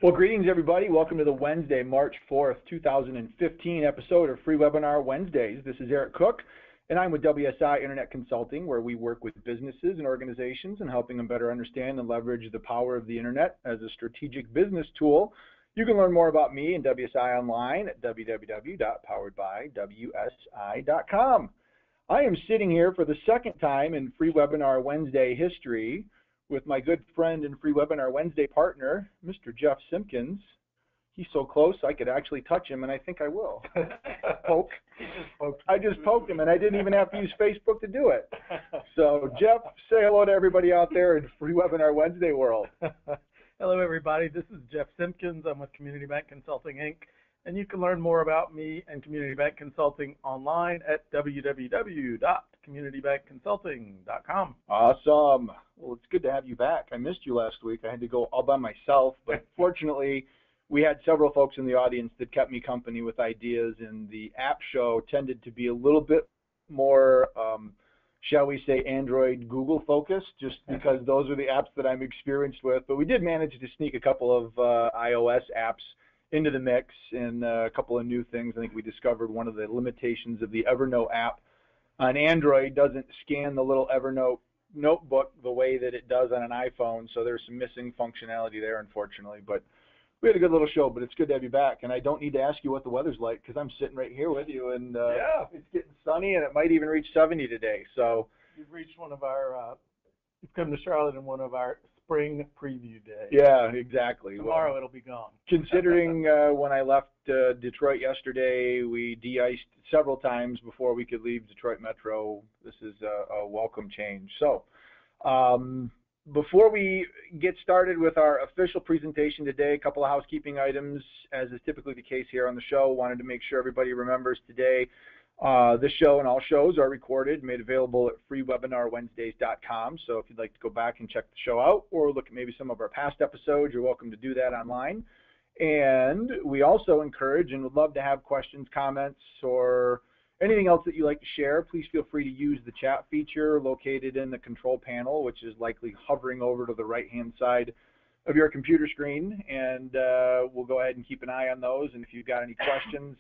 Well, greetings, everybody. Welcome to the Wednesday, March 4th, 2015 episode of Free Webinar Wednesdays. This is Eric Cook, and I'm with WSI Internet Consulting, where we work with businesses and organizations and helping them better understand and leverage the power of the Internet as a strategic business tool. You can learn more about me and WSI online at www.poweredbywsi.com. I am sitting here for the second time in Free Webinar Wednesday history with my good friend and Free Webinar Wednesday partner, Mr. Jeff Simpkins. He's so close I could actually touch him, and I think I will. Poke. I just poked him, and I didn't even have to use Facebook to do it. So, Jeff, say hello to everybody out there in Free Webinar Wednesday world. Hello, everybody. This is Jeff Simpkins. I'm with Community Bank Consulting, Inc., and you can learn more about me and Community Bank Consulting online at www.communitybankconsulting.com. Awesome. Well, it's good to have you back. I missed you last week. I had to go all by myself, but fortunately, we had several folks in the audience that kept me company with ideas, and the app show tended to be a little bit more, shall we say, Android, Google focused, just because those are the apps that I'm experienced with. But we did manage to sneak a couple of iOS apps into the mix and a couple of new things. I think we discovered one of the limitations of the Evernote app on Android doesn't scan the little Evernote notebook the way that it does on an iPhone, so there's some missing functionality there, unfortunately. But we had a good little show, but it's good to have you back. And I don't need to ask you what the weather's like because I'm sitting right here with you, and yeah, it's getting sunny, and it might even reach 70 today. So you've reached one of our, you've come to Charlotte in one of our spring preview days. Yeah, exactly. Tomorrow it'll be gone. Considering when I left Detroit yesterday, we de-iced several times before we could leave Detroit Metro. This is a welcome change. So before we get started with our official presentation today, a couple of housekeeping items, as is typically the case here on the show. Wanted to make sure everybody remembers today this show and all shows are recorded, made available at freewebinarwednesdays.com. So if you'd like to go back and check the show out or look at maybe some of our past episodes, you're welcome to do that online. And we also encourage and would love to have questions, comments, or anything else that you'd like to share. Please feel free to use the chat feature located in the control panel, which is likely hovering over to the right-hand side of your computer screen. And we'll go ahead and keep an eye on those. And if you've got any questions,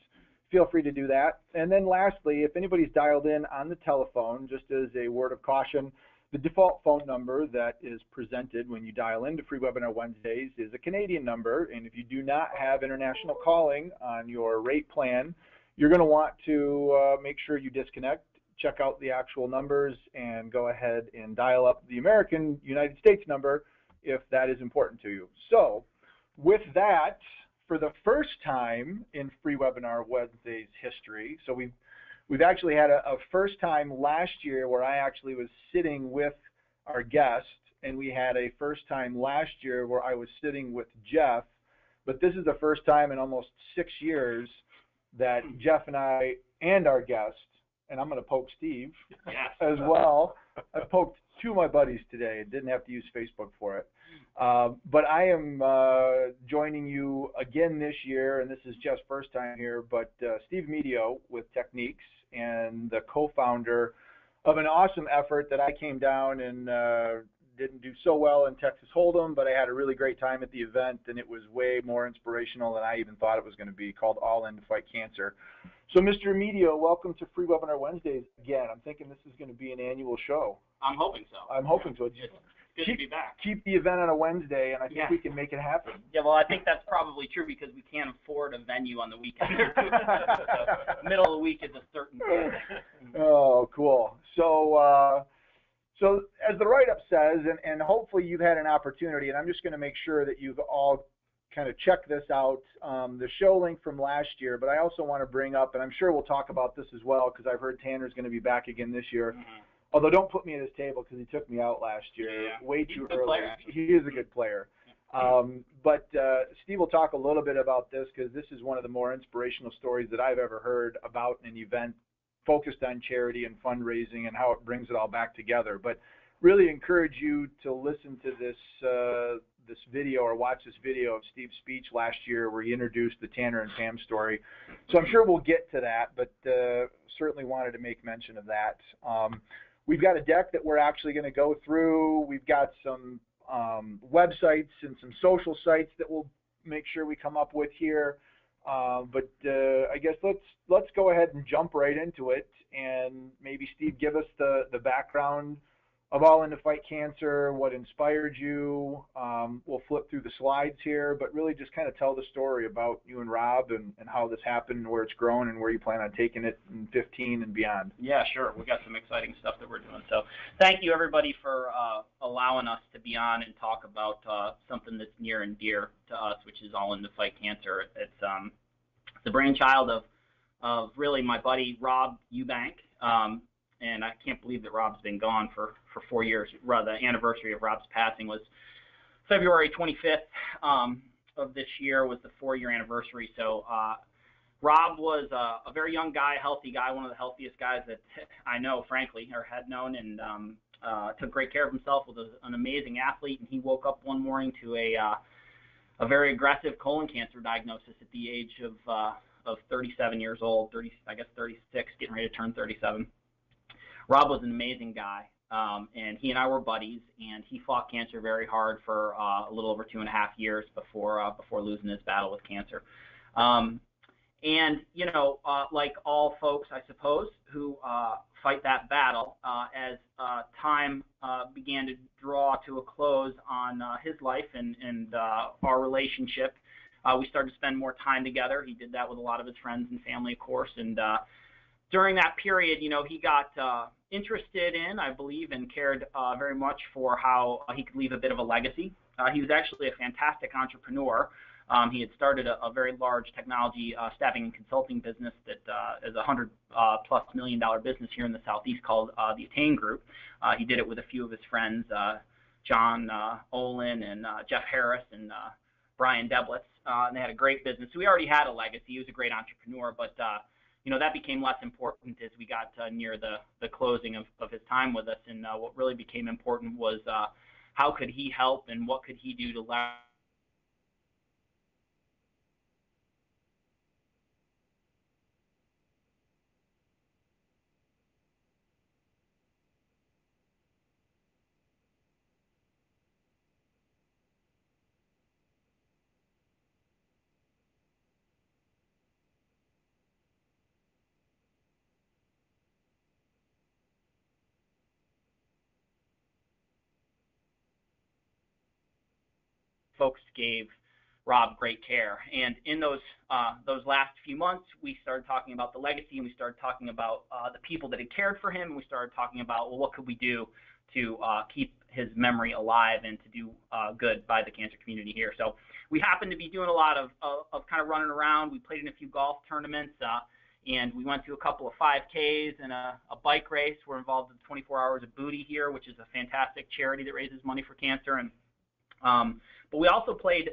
feel free to do that. And then lastly, if anybody's dialed in on the telephone, just as a word of caution, the default phone number that is presented when you dial into Free Webinar Wednesdays is a Canadian number. And if you do not have international calling on your rate plan, you're going to want to make sure you disconnect, check out the actual numbers, and go ahead and dial up the American United States number if that is important to you. So with that, for the first time in Free Webinar Wednesdays history, so we've actually had a first time last year where I actually was sitting with our guest, and we had a first time last year where I was sitting with Jeff, but this is the first time in almost 6 years that Jeff and I and our guest, and I'm going to poke Steve as well. I poked two of my buddies today and didn't have to use Facebook for it. But I am joining you again this year, and this is Jeff's first time here, but Steve Amedio with Techniques and the co-founder of an awesome effort that I came down and didn't do so well in Texas Hold'em, but I had a really great time at the event, and it was way more inspirational than I even thought it was going to be, called All In to Fight Cancer. So, Mr. Amedio, welcome to Free Webinar Wednesdays again. I'm thinking this is going to be an annual show. I'm hoping so. I'm hoping so. It's good to be back. Keep the event on a Wednesday, and I think we can make it happen. Yeah, well, I think that's probably true because we can't afford a venue on the weekend. So, middle of the week is a certain thing. Oh, cool. So as the write-up says, and hopefully you've had an opportunity, and I'm just going to make sure that you've all kind of checked this out, the show link from last year, but I also want to bring up, and I'm sure we'll talk about this as well because I've heard Tanner's going to be back again this year. Mm-hmm. Although don't put me at his table because he took me out last year way too early. Player, he is a good player. But Steve will talk a little bit about this because this is one of the more inspirational stories that I've ever heard about an event focused on charity and fundraising and how it brings it all back together. But really encourage you to listen to this this video or watch this video of Steve's speech last year where he introduced the Tanner and Pam story. So I'm sure we'll get to that, but certainly wanted to make mention of that. We've got a deck that we're actually going to go through. We've got some websites and some social sites that we'll make sure we come up with here. But I guess let's go ahead and jump right into it, and maybe Steve, give us the background of All In to Fight Cancer, what inspired you. We'll flip through the slides here, but really just kind of tell the story about you and Rob and how this happened, and where it's grown, and where you plan on taking it in 15 and beyond. Yeah, sure. We got some exciting stuff that we're doing. So thank you, everybody, for allowing us to be on and talk about something that's near and dear to us, which is All In to Fight Cancer. It's the brainchild of really my buddy Rob Eubank. And I can't believe that Rob's been gone for 4 years. The anniversary of Rob's passing was February 25th of this year was the 4-year anniversary. So Rob was a very young guy, healthy guy, one of the healthiest guys that I know, frankly, or had known, and took great care of himself, was an amazing athlete. And he woke up one morning to a very aggressive colon cancer diagnosis at the age of 37 years old, 36, getting ready to turn 37. Rob was an amazing guy, and he and I were buddies, and he fought cancer very hard for a little over 2.5 years before losing his battle with cancer. And, you know, like all folks, I suppose, who fight that battle, as time began to draw to a close on his life and our relationship, we started to spend more time together. He did that with a lot of his friends and family, of course, and during that period, you know, he got interested in, I believe, and cared very much for how he could leave a bit of a legacy. He was actually a fantastic entrepreneur. He had started a very large technology staffing and consulting business that is a $100+ million business here in the Southeast called the Attain Group. He did it with a few of his friends, John Olin and Jeff Harris and Brian Deblitz, and they had a great business. So he already had a legacy. He was a great entrepreneur, but you know, that became less important as we got near the closing of his time with us. And what really became important was how could he help and what could he do to learn. Folks gave Rob great care, and in those last few months, we started talking about the legacy, and we started talking about the people that had cared for him, and we started talking about, well, what could we do to keep his memory alive and to do good by the cancer community here. So we happened to be doing a lot of kind of running around. We played in a few golf tournaments, and we went to a couple of 5Ks and a bike race. We're involved in 24 Hours of Booty here, which is a fantastic charity that raises money for cancer. And but we also played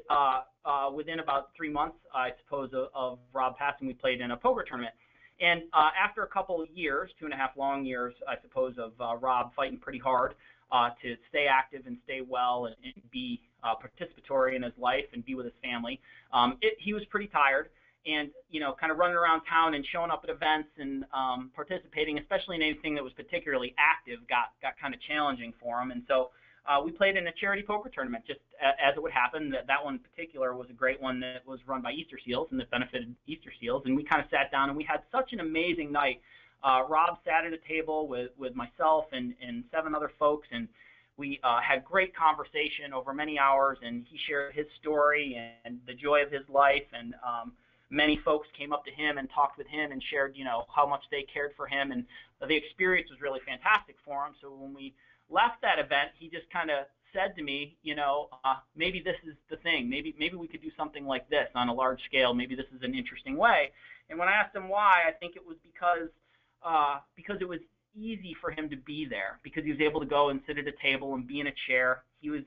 within about 3 months, I suppose, of Rob passing. We played in a poker tournament. And after a couple of years, 2.5 long years, I suppose, of Rob fighting pretty hard to stay active and stay well and be participatory in his life and be with his family, he was pretty tired. And, you know, kind of running around town and showing up at events and participating, especially in anything that was particularly active, got kind of challenging for him. And so we played in a charity poker tournament, just as it would happen. That one in particular was a great one that was run by Easter Seals and that benefited Easter Seals. And we kind of sat down and we had such an amazing night. Rob sat at a table with myself and 7 other folks, and we had great conversation over many hours, and he shared his story and the joy of his life. And many folks came up to him and talked with him and shared, you know, how much they cared for him. And the experience was really fantastic for him. So when we left that event, he just kind of said to me, you know, maybe this is the thing. Maybe we could do something like this on a large scale. Maybe this is an interesting way. And when I asked him why, I think it was because it was easy for him to be there, because he was able to go and sit at a table and be in a chair. He was,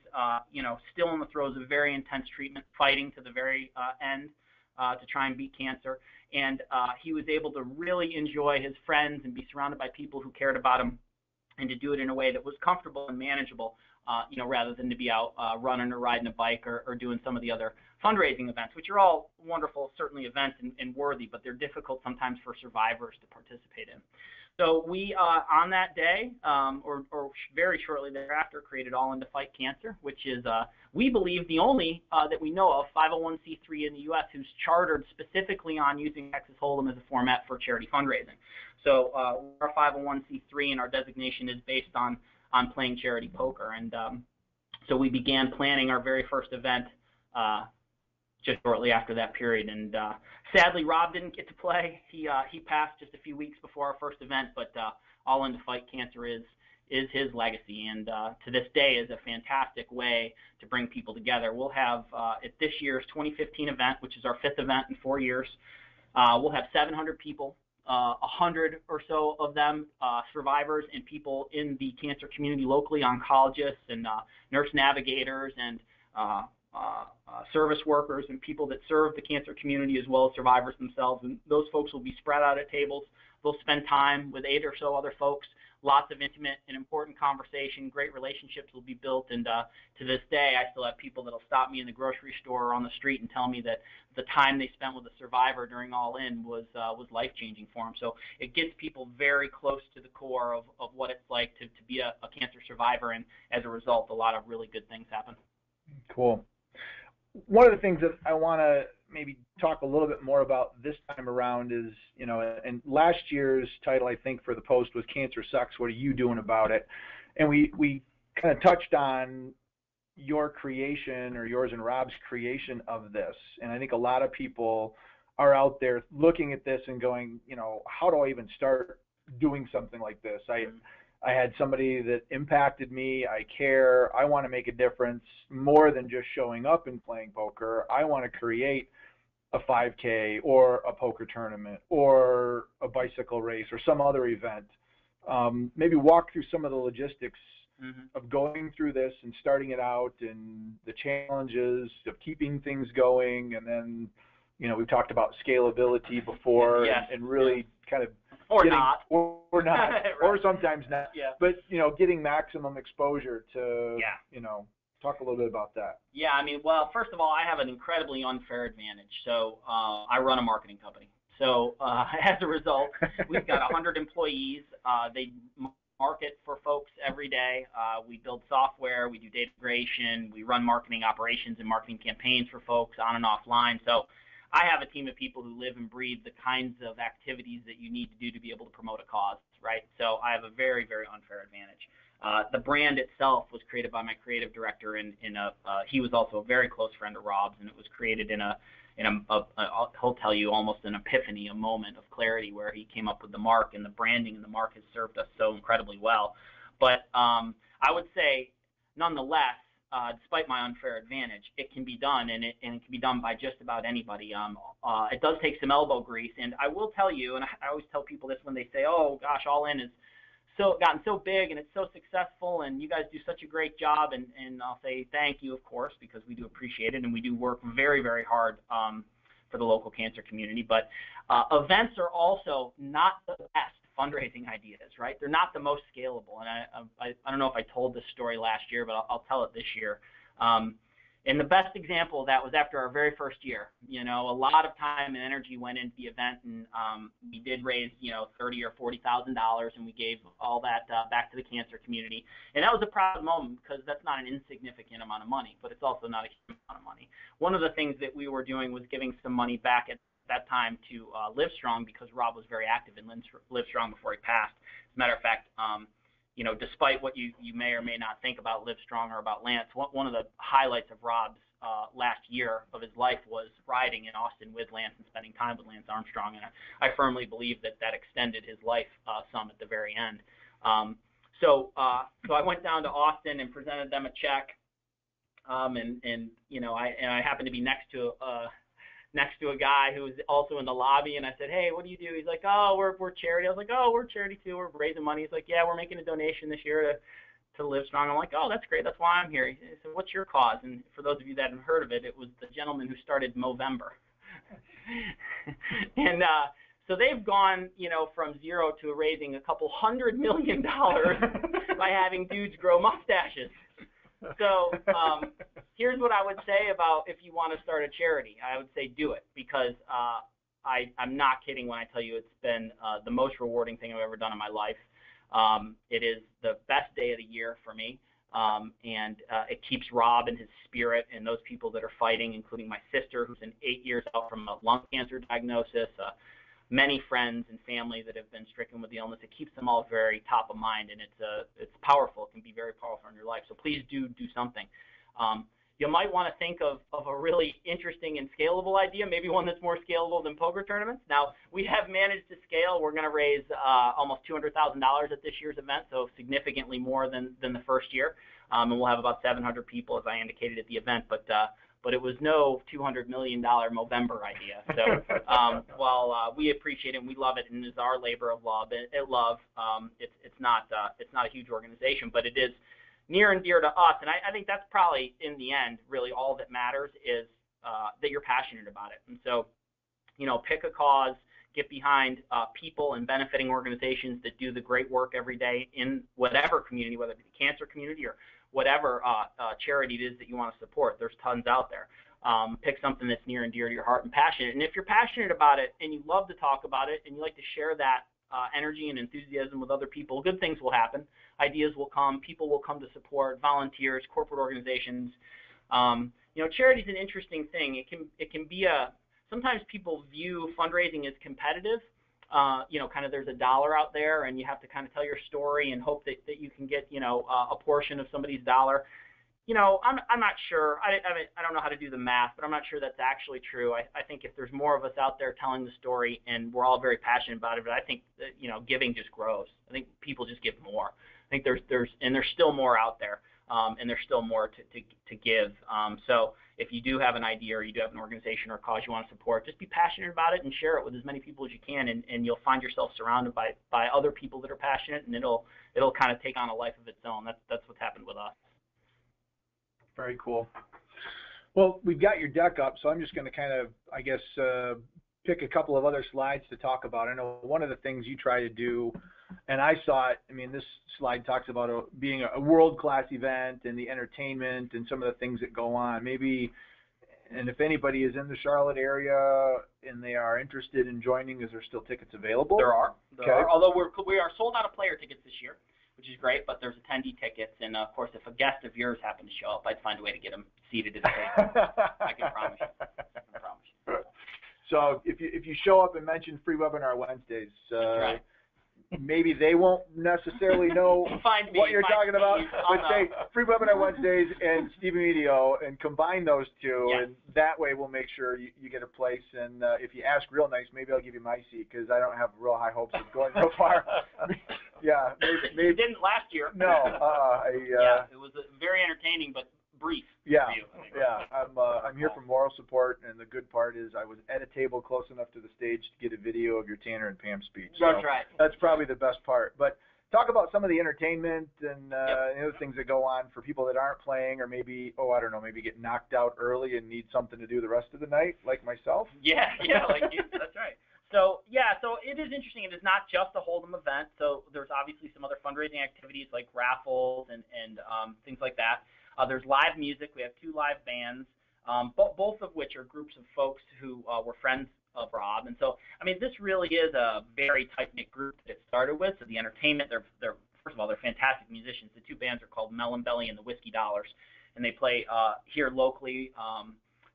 you know, still in the throes of very intense treatment, fighting to the very end to try and beat cancer. And he was able to really enjoy his friends and be surrounded by people who cared about him, and to do it in a way that was comfortable and manageable, you know, rather than to be out running or riding a bike or doing some of the other fundraising events, which are all wonderful, certainly events and worthy, but they're difficult sometimes for survivors to participate in. So we, on that day, or very shortly thereafter, created All In to Fight Cancer, which is, we believe, the only that we know of 501c3 in the U.S. who's chartered specifically on using Texas Hold'em as a format for charity fundraising. So we're a 501c3, and our designation is based on playing charity poker. And so we began planning our very first event just shortly after that period. And sadly, Rob didn't get to play. He passed just a few weeks before our first event, but All In to Fight Cancer is his legacy, and to this day is a fantastic way to bring people together. We'll have at this year's 2015 event, which is our 5th event in 4 years, we'll have 700 people, 100 or so of them survivors and people in the cancer community locally, oncologists and nurse navigators and service workers and people that serve the cancer community, as well as survivors themselves. And those folks will be spread out at tables. They'll spend time with 8 or so other folks, lots of intimate and important conversation, great relationships will be built. And to this day, I still have people that'll stop me in the grocery store or on the street and tell me that the time they spent with a survivor during All In was life-changing for them. So it gets people very close to the core of what it's like to be a cancer survivor, and as a result, a lot of really good things happen. Cool. One of the things that I want to maybe talk a little bit more about this time around is, and last year's title, I think, for the post was Cancer Sucks, What Are You Doing About It? And we kind of touched on your creation, or yours and Rob's creation of this. And I think a lot of people are out there looking at this and going, how do I even start doing something like this? I had somebody that impacted me. I care. I want to make a difference more than just showing up and playing poker. I want to create a 5K or a poker tournament or a bicycle race or some other event. Maybe walk through some of the logistics of going through this and starting it out, and the challenges of keeping things going. And then, we've talked about scalability before, and really kind of or getting, not, or not, right. Or sometimes not. Yeah. But getting maximum exposure to, talk a little bit about that. Yeah, I mean, well, first of all, I have an incredibly unfair advantage. So I run a marketing company. So as a result, we've got 100 employees. They market for folks every day. We build software. We do data integration. We run marketing operations and marketing campaigns for folks on and offline. So I have a team of people who live and breathe the kinds of activities that you need to do to be able to promote a cause, right? So I have a very, very unfair advantage. The brand itself was created by my creative director, and he was also a very close friend of Rob's, and it was created in he'll tell you, almost an epiphany, a moment of clarity where he came up with the mark, and the branding and the mark has served us so incredibly well. But I would say, nonetheless, despite my unfair advantage, it can be done, and it can be done by just about anybody. It does take some elbow grease, and I will tell you, and I always tell people this when they say, "Oh gosh, All In is gotten so big and it's so successful, and you guys do such a great job," and I'll say thank you, of course, because we do appreciate it, and we do work very, very hard for the local cancer community. But events are also not the best fundraising ideas, right? They're not the most scalable, and I don't know if I told this story last year, but I'll tell it this year. And the best example of that was after our very first year. A lot of time and energy went into the event, and we did raise, $30,000 or $40,000, and we gave all that back to the cancer community. And that was a proud moment, because that's not an insignificant amount of money, but it's also not a huge amount of money. One of the things that we were doing was giving some money back at that time to Livestrong, because Rob was very active in Livestrong before he passed. As a matter of fact, despite what you may or may not think about Livestrong or about Lance, one of the highlights of Rob's last year of his life was riding in Austin with Lance and spending time with Lance Armstrong, and I firmly believe that extended his life some at the very end. So I went down to Austin and presented them a check, and I happened to be next to a guy who was also in the lobby, and I said, "Hey, what do you do?" He's like, "Oh, we're charity." I was like, "Oh, we're charity too. We're raising money." He's like, "Yeah, we're making a donation this year to Livestrong." I'm like, "Oh, that's great. That's why I'm here." He said, "What's your cause?" And for those of you that haven't heard of it, it was the gentleman who started Movember. And so they've gone, from zero to raising a couple $100 million by having dudes grow mustaches. So here's what I would say about if you want to start a charity. I would say do it, because I'm not kidding when I tell you it's been the most rewarding thing I've ever done in my life. It is the best day of the year for me, and it keeps Rob and his spirit and those people that are fighting, including my sister, who's 8 years out from a lung cancer diagnosis, many friends and family that have been stricken with the illness. It keeps them all very top of mind, and it's powerful. It can be very powerful in your life. So please do something. You might want to think of a really interesting and scalable idea, maybe one that's more scalable than poker tournaments. Now, we have managed to scale. We're going to raise almost $200,000 at this year's event, so significantly more than the first year. And we'll have about 700 people, as I indicated, at the event. But it was no $200 million Movember idea. So while we appreciate it and we love it, and it's our labor of love, it's not a huge organization, but it is near and dear to us. And I think that's probably, in the end, really all that matters is that you're passionate about it. And so, pick a cause, get behind people and benefiting organizations that do the great work every day in whatever community, whether it be the cancer community or whatever charity it is that you want to support. There's tons out there. Pick something that's near and dear to your heart and passionate. And if you're passionate about it and you love to talk about it and you like to share that energy and enthusiasm with other people, good things will happen. Ideas will come. People will come to support. Volunteers, corporate organizations. Charity is an interesting thing. It can be sometimes people view fundraising as competitive. Kind of there's a dollar out there, and you have to kind of tell your story and hope that you can get a portion of somebody's dollar. I'm not sure. I don't know how to do the math, but I'm not sure that's actually true. I think if there's more of us out there telling the story, and we're all very passionate about it, but I think that, giving just grows. I think people just give more. I think there's still more out there, and there's still more to give. So if you do have an idea or you do have an organization or a cause you want to support, just be passionate about it and share it with as many people as you can, and you'll find yourself surrounded by other people that are passionate, and it'll kind of take on a life of its own. That's what's happened with us. Very cool. Well, we've got your deck up, so I'm just going to kind of, I guess, pick a couple of other slides to talk about. I know one of the things you try to do, and I saw it, this slide talks about being a world-class event and the entertainment and some of the things that go on. Maybe, and if anybody is in the Charlotte area and they are interested in joining, is there still tickets available? There are. Although we are sold out of player tickets this year, which is great, but there's attendee tickets, and of course, if a guest of yours happened to show up, I'd find a way to get them seated at the table. I can promise you. So if you show up and mention free webinar Wednesdays, that's right. Maybe they won't necessarily know what you're talking about, but say free webinar Wednesdays and Steve Amedio, and combine those two, yes. And that way we'll make sure you get a place. And if you ask real nice, maybe I'll give you my seat, because I don't have real high hopes of going real far. Yeah, maybe. You didn't last year. No. Yeah, it was very entertaining, but brief. Yeah, for you, yeah. I'm here for moral support, and the good part is I was at a table close enough to the stage to get a video of your Tanner and Pam speech. That's right. That's probably the best part. But talk about some of the entertainment and other things that go on for people that aren't playing, or maybe, I don't know, maybe get knocked out early and need something to do the rest of the night, like myself. Yeah, like you. That's right. So it is interesting. It is not just a Hold'em event. So there's obviously some other fundraising activities like raffles and things like that. There's live music. We have 2 live bands, both of which are groups of folks who were friends of Rob. And so, this really is a very tight-knit group that it started with. So the entertainment, they're first of all, they're fantastic musicians. The 2 bands are called Melon Belly and the Whiskey Dollars, and they play here locally.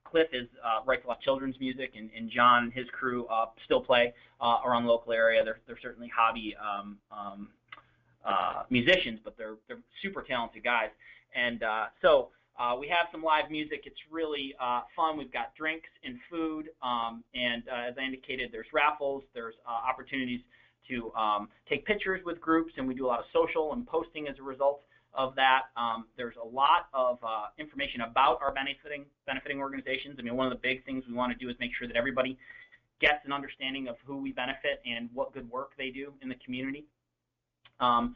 Cliff writes a lot of children's music, and John and his crew still play around the local area. They're certainly hobby musicians, but they're super talented guys. And so we have some live music. It's really fun. We've got drinks and food, and as I indicated, there's raffles. There's opportunities to take pictures with groups, and we do a lot of social and posting as a result of that. There's a lot of information about our benefiting organizations. One of the big things we want to do is make sure that everybody gets an understanding of who we benefit and what good work they do in the community. In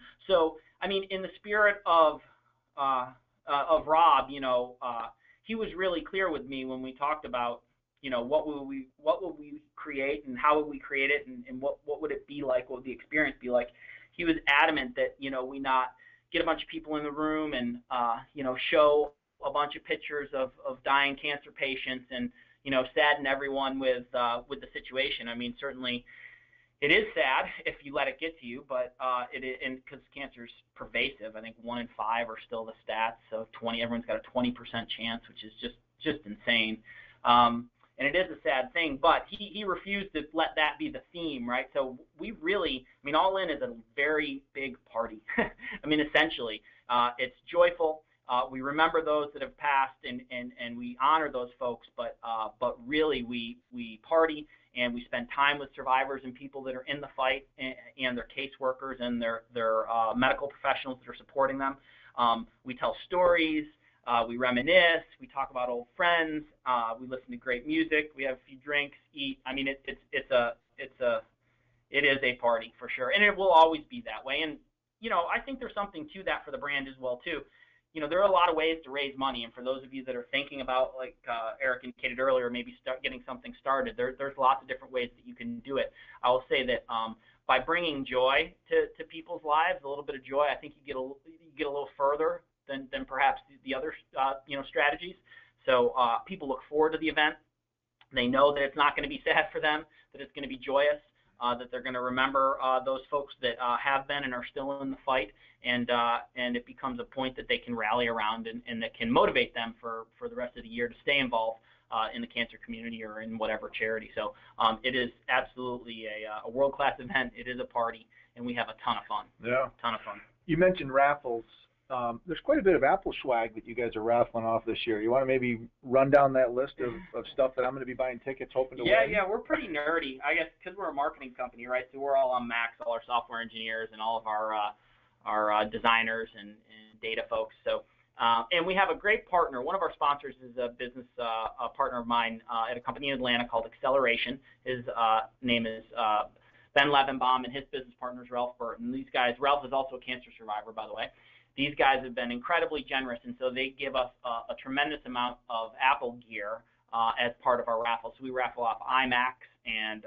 the spirit of Rob, he was really clear with me when we talked about, what will we create and how would we create it, and what would it be like, what would the experience be like. He was adamant that, we not get a bunch of people in the room and, show a bunch of pictures of dying cancer patients and, sadden everyone with the situation. I mean, certainly it is sad if you let it get to you, but and because cancer's pervasive. I think 1 in 5 are still the stats. So everyone's got a 20% chance, which is just insane. And it is a sad thing, but he refused to let that be the theme, right? So we really, I mean, All In is a very big party. I mean, essentially, it's joyful. We remember those that have passed, and we honor those folks, but really we party, and we spend time with survivors and people that are in the fight, and their caseworkers and their medical professionals that are supporting them. We tell stories. We reminisce. We talk about old friends. We listen to great music. We have a few drinks, eat. I mean, it is a party for sure, and it will always be that way. And I think there's something to that for the brand as well too. There are a lot of ways to raise money, and for those of you that are thinking about, like Eric indicated earlier, maybe start getting something started, there's lots of different ways that you can do it. I will say that by bringing joy to people's lives, a little bit of joy, I think you get a little further than perhaps the other strategies. So people look forward to the event. They know that it's not going to be sad for them, that it's going to be joyous, that they're going to remember those folks that have been and are still in the fight, and it becomes a point that they can rally around and that can motivate them for the rest of the year to stay involved in the cancer community or in whatever charity. So it is absolutely a world-class event. It is a party, and we have a ton of fun. Yeah. A ton of fun. You mentioned raffles. There's quite a bit of Apple swag that you guys are raffling off this year. You want to maybe run down that list of stuff that I'm going to be buying tickets hoping to win? Yeah, we're pretty nerdy, I guess, because we're a marketing company, right? So we're all on Macs, all our software engineers and all of our designers and data folks. So, and we have a great partner. One of our sponsors is a business a partner of mine at a company in Atlanta called Acceleration. His name is Ben Levenbaum, and his business partner is Ralph Burton. These guys, Ralph is also a cancer survivor, by the way. These guys have been incredibly generous, and so they give us a tremendous amount of Apple gear as part of our raffle. So we raffle off iMacs and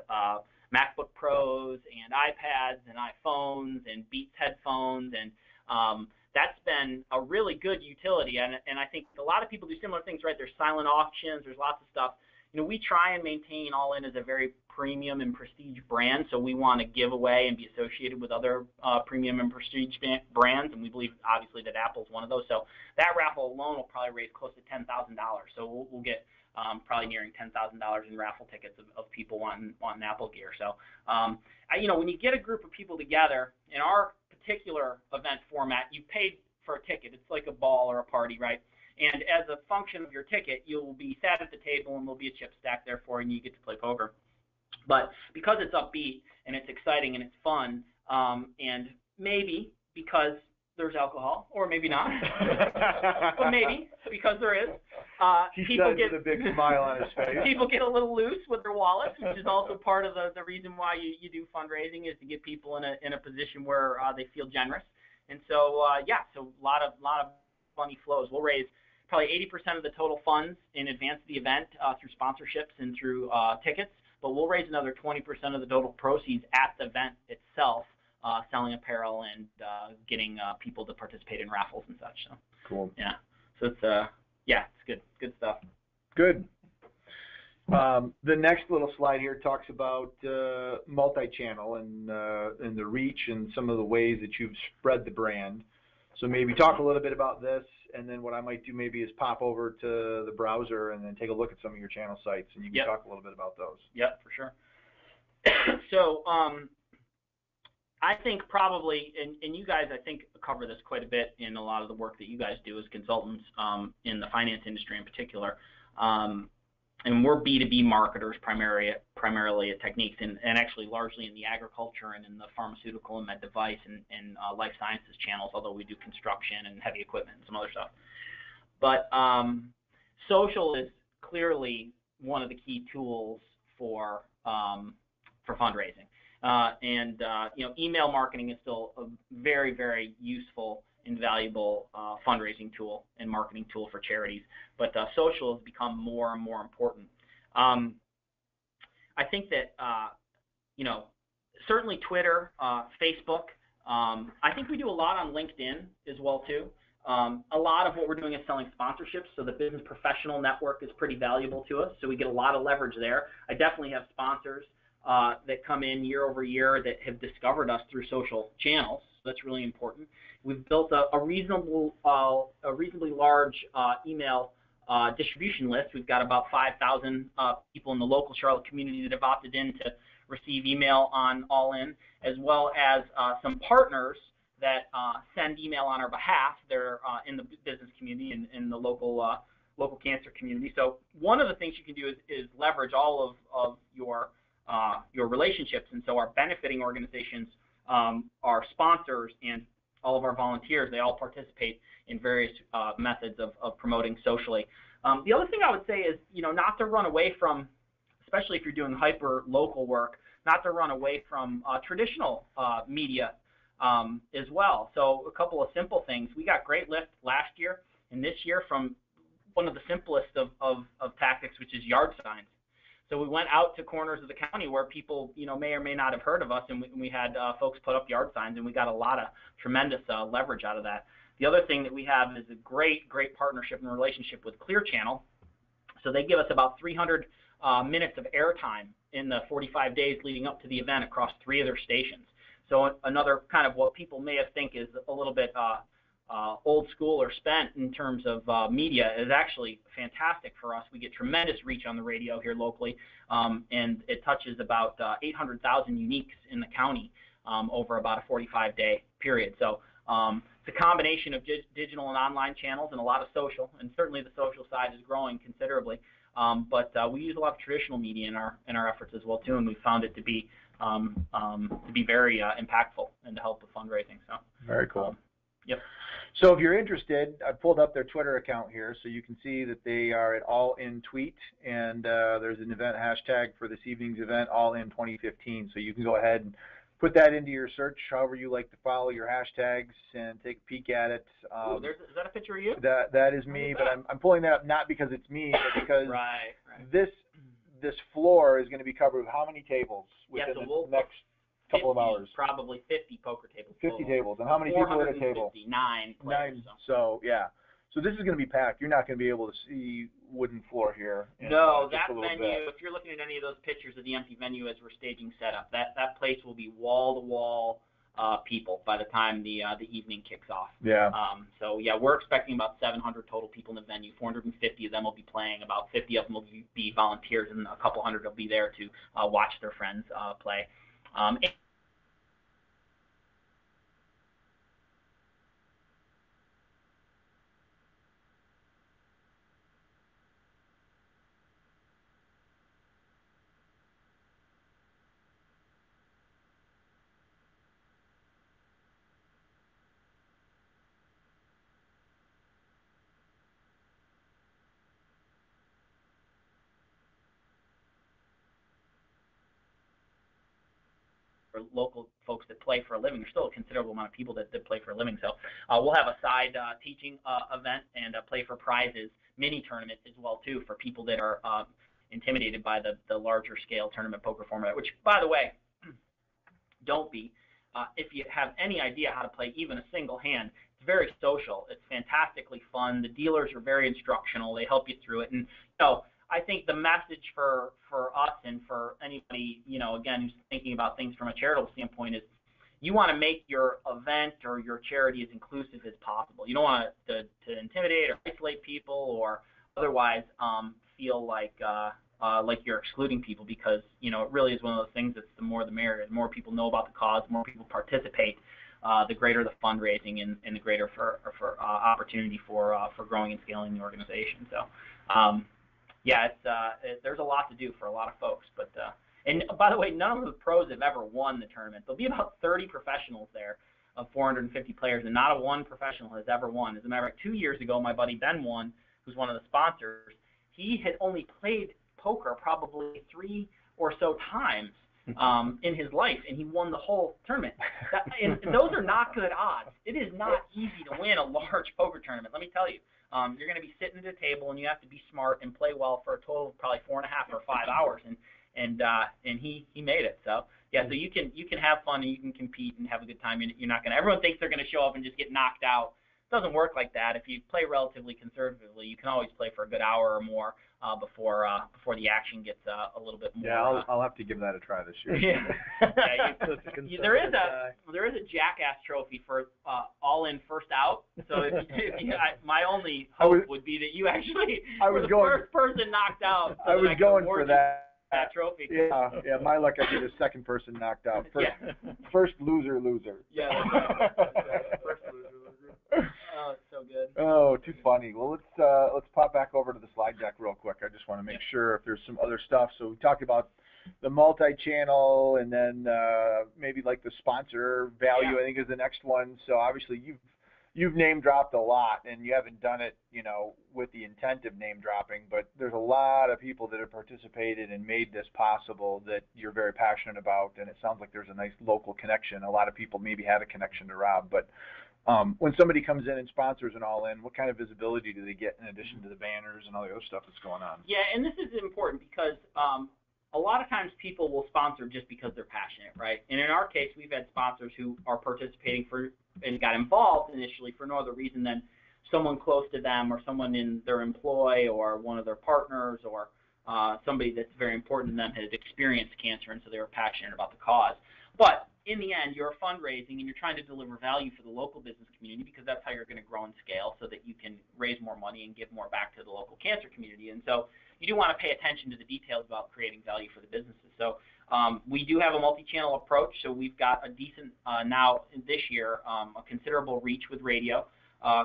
MacBook Pros and iPads and iPhones and Beats headphones, and that's been a really good utility. And I think a lot of people do similar things, right? There's silent auctions, there's lots of stuff. We try and maintain All In as a very premium and prestige brand, so we want to give away and be associated with other premium and prestige brands, and we believe, obviously, that Apple's one of those. So that raffle alone will probably raise close to $10,000. So we'll get probably nearing $10,000 in raffle tickets of people wanting Apple gear. So, when you get a group of people together, in our particular event format, you paid for a ticket. It's like a ball or a party, right? And as a function of your ticket, you'll be sat at the table, and there'll be a chip stack there for you, and you get to play poker. But because it's upbeat, and it's exciting, and it's fun, and maybe because there's alcohol, or maybe not, but maybe because there is, people get with a big smile on his face. People get a little loose with their wallets, which is also part of the reason why you do fundraising, is to get people in a position where they feel generous. And so, so a lot of money flows. We'll raise probably 80% of the total funds in advance of the event through sponsorships and through tickets, but we'll raise another 20% of the total proceeds at the event itself, selling apparel and getting people to participate in raffles and such. So cool. Yeah. So it's good stuff. Good. The next little slide here talks about multi-channel and the reach and some of the ways that you've spread the brand. So maybe talk a little bit about this, and then what I might do maybe is pop over to the browser and then take a look at some of your channel sites, and you can talk a little bit about those. Yep, for sure. So I think probably, and you guys I think cover this quite a bit in a lot of the work that you guys do as consultants in the finance industry in particular. And we're B2B marketers primarily at Techniques, and actually largely in the agriculture and in the pharmaceutical and med device and life sciences channels, although we do construction and heavy equipment and some other stuff. But social is clearly one of the key tools for fundraising. Email marketing is still a very, very useful and valuable fundraising tool and marketing tool for charities, but social has become more and more important. I think that certainly Twitter, Facebook. I think we do a lot on LinkedIn as well too. A lot of what we're doing is selling sponsorships, so the business professional network is pretty valuable to us, so we get a lot of leverage there. I definitely have sponsors that come in year over year that have discovered us through social channels, so that's really important. We've built a reasonably large email distribution list. We've got about 5,000 people in the local Charlotte community that have opted in to receive email on All In, as well as some partners that send email on our behalf. They're in the business community and in the local cancer community. So one of the things you can do is leverage all of your relationships, and so our benefiting organizations, our sponsors, and all of our volunteers, they all participate in various methods of promoting socially. The other thing I would say is, not to run away from, especially if you're doing hyper local work, not to run away from traditional media as well. So a couple of simple things. We got great lift last year and this year from one of the simplest of tactics, which is yard signs. So we went out to corners of the county where people, may or may not have heard of us, and we had folks put up yard signs, and we got a lot of tremendous leverage out of that. The other thing that we have is a great partnership and relationship with Clear Channel. So they give us about 300 minutes of airtime in the 45 days leading up to the event across 3 of their stations. So another kind of what people may have think is a little bit old school or spent in terms of media is actually fantastic for us. We get tremendous reach on the radio here locally, and it touches about 800,000 uniques in the county over about a 45-day period. So it's a combination of digital and online channels and a lot of social, and certainly the social side is growing considerably. But we use a lot of traditional media in our efforts as well too, and we found it to be very impactful and to help with fundraising. So very cool. Yep. So if you're interested, I pulled up their Twitter account here, so you can see that they are at All In Tweet, and there's an event hashtag for this evening's event, All In 2015. So you can go ahead and put that into your search, however you like to follow your hashtags, and take a peek at it. Is that a picture of you? That is me, but I'm pulling that up not because it's me, but because right. This floor is going to be covered with how many tables within the next couple of hours? Probably 50 poker tables. 50 tables. And how many people are at a table? 9 players. 9. So, yeah. So this is going to be packed. You're not going to be able to see wooden floor here. No, that venue, if you're looking at any of those pictures of the empty venue as we're staging setup, that place will be wall-to-wall people by the time the evening kicks off. Yeah. So, yeah, we're expecting about 700 total people in the venue. 450 of them will be playing. About 50 of them will be volunteers, and a couple hundred will be there to watch their friends play. For local folks that play for a living. There's still a considerable amount of people that play for a living. So we'll have a side teaching event and play for prizes, mini tournament as well too, for people that are intimidated by the larger scale tournament poker format, which, by the way, don't be. If you have any idea how to play even a single hand, it's very social. It's fantastically fun. The dealers are very instructional. They help you through it. And I think the message for us and for anybody, again, who's thinking about things from a charitable standpoint is you want to make your event or your charity as inclusive as possible. You don't want to intimidate or isolate people or otherwise feel like you're excluding people, because, it really is one of those things that's the more the merrier. The more people know about the cause, the more people participate, the greater the fundraising and the greater for opportunity for growing and scaling the organization. So, yeah, there's a lot to do for a lot of folks. But and by the way, none of the pros have ever won the tournament. There'll be about 30 professionals there of 450 players, and not a one professional has ever won. As a matter of fact, 2 years ago, my buddy Ben won, who's one of the sponsors. He had only played poker probably 3 or so times in his life, and he won the whole tournament. And those are not good odds. It is not easy to win a large poker tournament, let me tell you. You're going to be sitting at a table, and you have to be smart and play well for a total of probably 4.5 or 5 hours, and he made it. So yeah, so you can have fun and you can compete and have a good time. You're not going to. Everyone thinks they're going to show up and just get knocked out, doesn't work like that. If you play relatively conservatively, you can always play for a good hour or more before the action gets a little bit more. Yeah, I'll have to give that a try this year. Yeah, there is a jackass trophy for all in first out. So my only hope would be that you actually were the first person knocked out. So I was going for that trophy. Yeah, my luck, I'd be the second person knocked out. First loser. Yeah, first loser. Oh, it's so good. Oh, too funny. Well, let's pop back over to the slide deck real quick. I just want to make sure if there's some other stuff. So we talked about the multi-channel, and then maybe like the sponsor value, I think, is the next one. So obviously you've name dropped a lot, and you haven't done it, with the intent of name dropping, but there's a lot of people that have participated and made this possible that you're very passionate about, and it sounds like there's a nice local connection. A lot of people maybe have a connection to Rob, but when somebody comes in and sponsors an all-in, what kind of visibility do they get in addition to the banners and all the other stuff that's going on? Yeah, and this is important because a lot of times people will sponsor just because they're passionate, right? And in our case, we've had sponsors who are participating and got involved initially for no other reason than someone close to them or someone in their employ or one of their partners or somebody that's very important to them had experienced cancer, and so they were passionate about the cause. But in the end, you're fundraising and you're trying to deliver value for the local business community because that's how you're going to grow and scale so that you can raise more money and give more back to the local cancer community. And so you do want to pay attention to the details about creating value for the businesses. So we do have a multi-channel approach. So we've got a decent, now this year, a considerable reach with radio,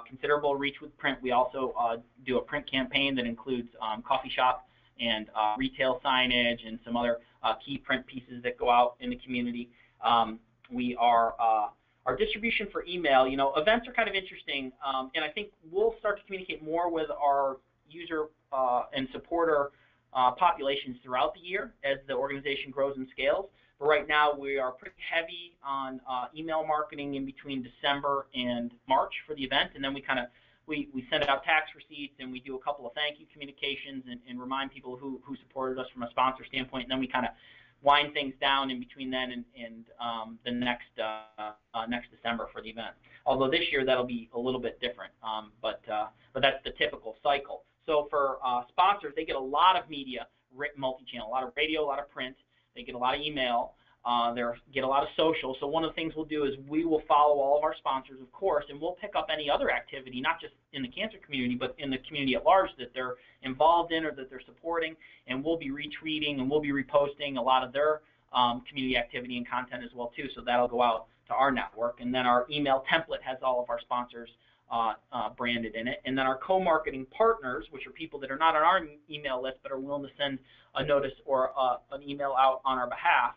considerable reach with print. We also do a print campaign that includes coffee shop and retail signage and some other key print pieces that go out in the community. We are our distribution for email. Events are kind of interesting, and I think we'll start to communicate more with our user and supporter populations throughout the year as the organization grows and scales. But right now we are pretty heavy on email marketing in between December and March for the event, and then we send out tax receipts and we do a couple of thank you communications and remind people who supported us from a sponsor standpoint, and then we kind of wind things down in between then and the next December for the event. Although this year that'll be a little bit different, but that's the typical cycle. So for sponsors, they get a lot of media, multi-channel, a lot of radio, a lot of print. They get a lot of email. They get a lot of social. So one of the things we'll do is we will follow all of our sponsors, of course, and we'll pick up any other activity, not just in the cancer community, but in the community at large that they're involved in or that they're supporting, and we'll be retweeting and we'll be reposting a lot of their community activity and content as well, too. So that'll go out to our network. And then our email template has all of our sponsors branded in it. And then our co-marketing partners, which are people that are not on our email list but are willing to send a notice or an email out on our behalf,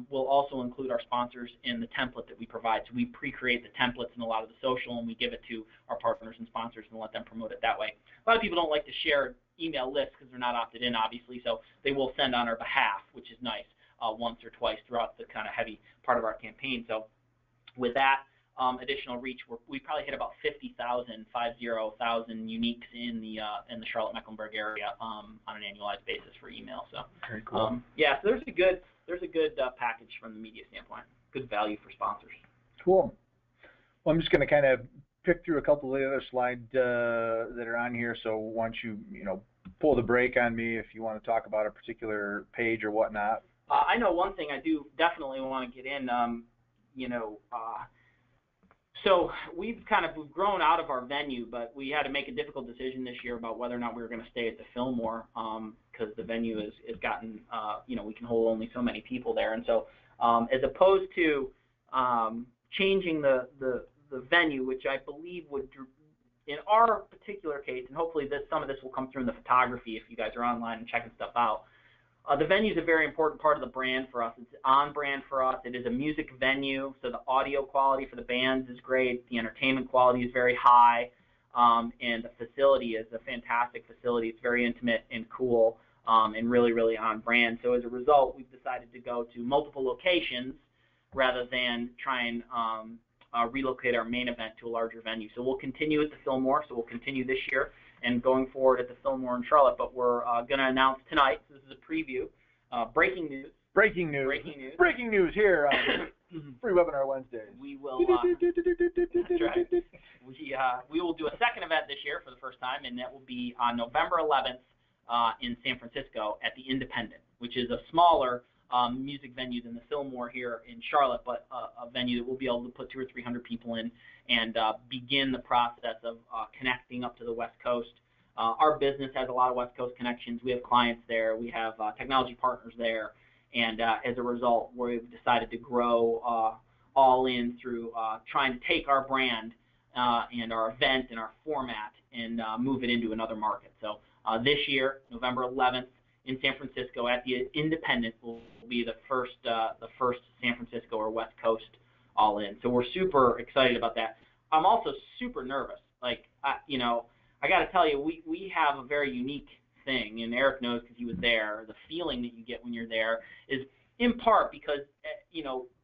will also include our sponsors in the template that we provide. So we pre-create the templates in a lot of the social, and we give it to our partners and sponsors and let them promote it that way. A lot of people don't like to share email lists because they're not opted in, obviously, so they will send on our behalf, which is nice, once or twice throughout the kind of heavy part of our campaign. So with that additional reach, we probably hit about 50,000 uniques in the Charlotte-Mecklenburg area on an annualized basis for email. So very cool. yeah, so there's a good package from the media standpoint. Good value for sponsors. Cool. Well, I'm just going to kind of pick through a couple of the other slides that are on here. So once you pull the brake on me if you want to talk about a particular page or whatnot. I know one thing I do definitely want to get in. So we've grown out of our venue, but we had to make a difficult decision this year about whether or not we were going to stay at the Fillmore because the venue has gotten, we can hold only so many people there. And so as opposed to changing the venue, which I believe would, in our particular case, and hopefully some of this will come through in the photography if you guys are online and checking stuff out, the venue is a very important part of the brand for us. It's on brand for us. It is a music venue, so the audio quality for the bands is great. The entertainment quality is very high, and the facility is a fantastic facility. It's very intimate and cool, and really, really on brand. So as a result, we've decided to go to multiple locations rather than try and relocate our main event to a larger venue. So we'll continue at the Fillmore. So we'll continue this year and going forward at the Fillmore in Charlotte, but we're going to announce tonight, so this is a preview, breaking news. Breaking news here on Free webinar Wednesdays. We will. That's right. We will do a second event this year for the first time, and that will be on November 11th in San Francisco at the Independent, which is a smaller music venue than the Fillmore here in Charlotte, but a venue that we'll be able to put 200 or 300 people in and begin the process of connecting up to the West Coast. Our business has a lot of West Coast connections. We have clients there. We have technology partners there. And as a result, we've decided to grow all in through trying to take our brand and our event and our format and move it into another market. So this year, November 11th, in San Francisco at the Independent will be the first San Francisco or West Coast all in. So we're super excited about that. I'm also super nervous. Like, I got to tell you, we have a very unique thing, and Eric knows because he was there. The feeling that you get when you're there is in part because,